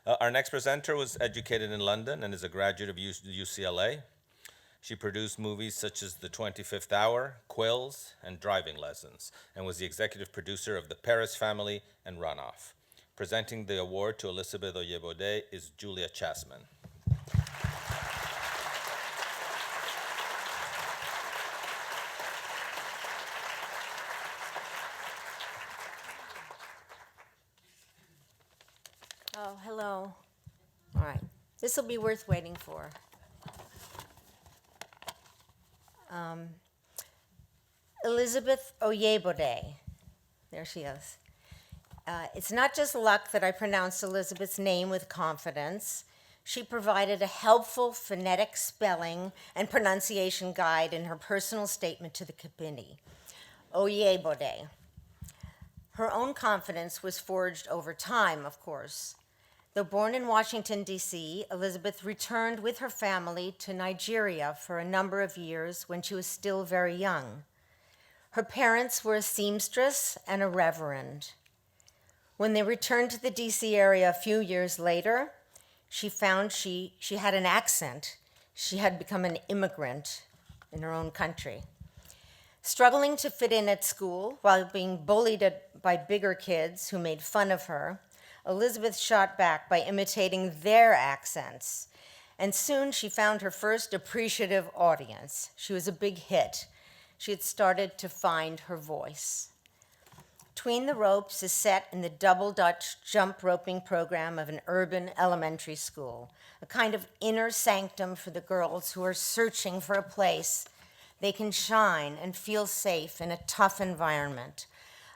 Our next presenter was educated in London and is a graduate of UCLA. She produced movies such as The 25th Hour, Quills, and Driving Lessons, and was the executive producer of The Paris Family and Runoff. Presenting the award to Elizabeth Oyebode is Julia Chasman. Oh, hello. All right. This will be worth waiting for. Elizabeth Oyebode. There she is. It's not just luck that I pronounced Elizabeth's name with confidence. She provided a helpful phonetic spelling and pronunciation guide in her personal statement to the committee. Oyebode. Her own confidence was forged over time, of course. Though born in Washington, D.C., Elizabeth returned with her family to Nigeria for a number of years when she was still very young. Her parents were a seamstress and a reverend. When they returned to the D.C. area a few years later, she found she had an accent. She had become an immigrant in her own country. Struggling to fit in at school while being bullied by bigger kids who made fun of her, Elizabeth shot back by imitating their accents. And soon she found her first appreciative audience. She was a big hit. She had started to find her voice. Between the Ropes is set in the double Dutch jump roping program of an urban elementary school, a kind of inner sanctum for the girls who are searching for a place they can shine and feel safe in a tough environment,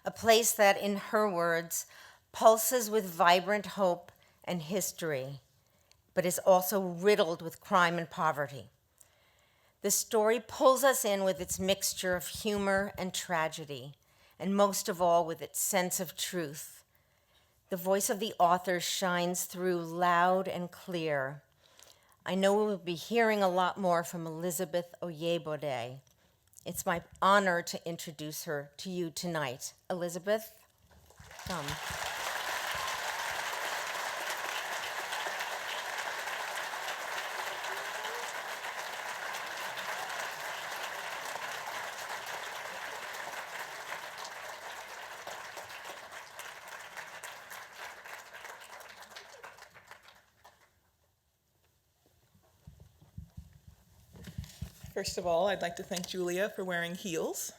a place that, in her words, pulses with vibrant hope and history, but is also riddled with crime and poverty. The story pulls us in with its mixture of humor and tragedy, and most of all with its sense of truth. The voice of the author shines through loud and clear. I know we will be hearing a lot more from Elizabeth Oyebode. It's my honor to introduce her to you tonight. Elizabeth, come. First of all, I'd like to thank Julia for wearing heels.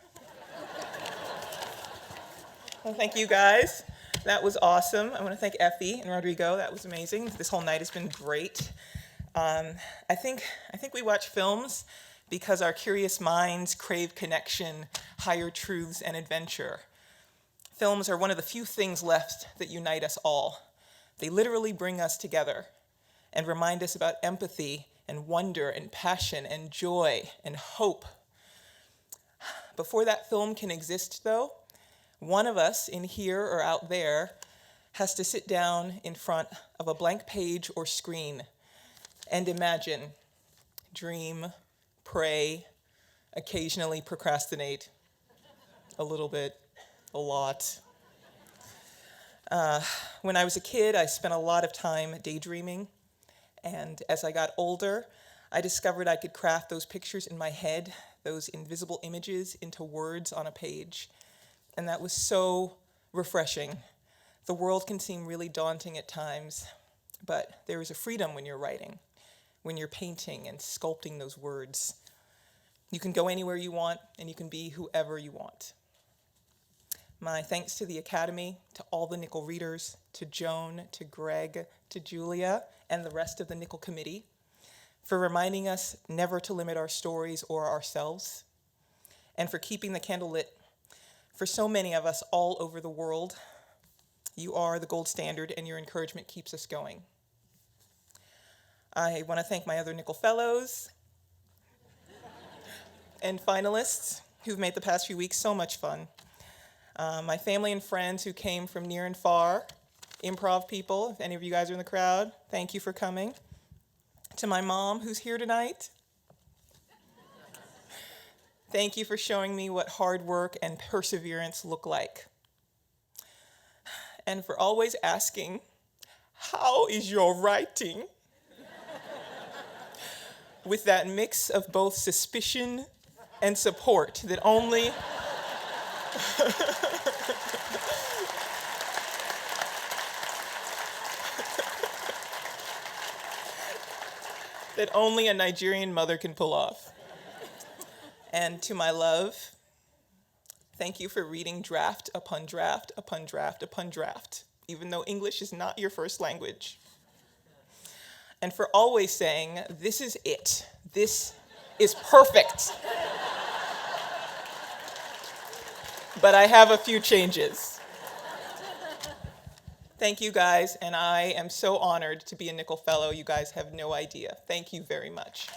Well, thank you guys. That was awesome. I want to thank Effie and Rodrigo. That was amazing. This whole night has been great. I think we watch films because our curious minds crave connection, higher truths, and adventure. Films are one of the few things left that unite us all. They literally bring us together and remind us about empathy and wonder and passion and joy and hope. Before that film can exist, though, one of us in here or out there has to sit down in front of a blank page or screen and imagine, dream, pray, occasionally procrastinate, a little bit, a lot. When I was a kid, I spent a lot of time daydreaming. And as I got older, I discovered I could craft those pictures in my head, those invisible images, into words on a page. And that was so refreshing. The world can seem really daunting at times, but there is a freedom when you're writing, when you're painting and sculpting those words. You can go anywhere you want, and you can be whoever you want. My thanks to the Academy, to all the Nicholl readers, to Joan, to Greg, to Julia, and the rest of the Nicholl Committee for reminding us never to limit our stories or ourselves, and for keeping the candle lit for so many of us all over the world. You are the gold standard, and your encouragement keeps us going. I want to thank my other Nicholl Fellows and finalists who've made the past few weeks so much fun. My family and friends who came from near and far, improv people, if any of you guys are in the crowd, thank you for coming. To my mom, who's here tonight, thank you for showing me what hard work and perseverance look like. And for always asking, How is your writing? With that mix of both suspicion and support that only that only a Nigerian mother can pull off. And to my love, thank you for reading draft upon draft upon draft upon draft, even though English is not your first language. And for always saying, this is it. This is perfect. But I have a few changes. Thank you guys, and I am so honored to be a Nicholl Fellow. You guys have no idea. Thank you very much.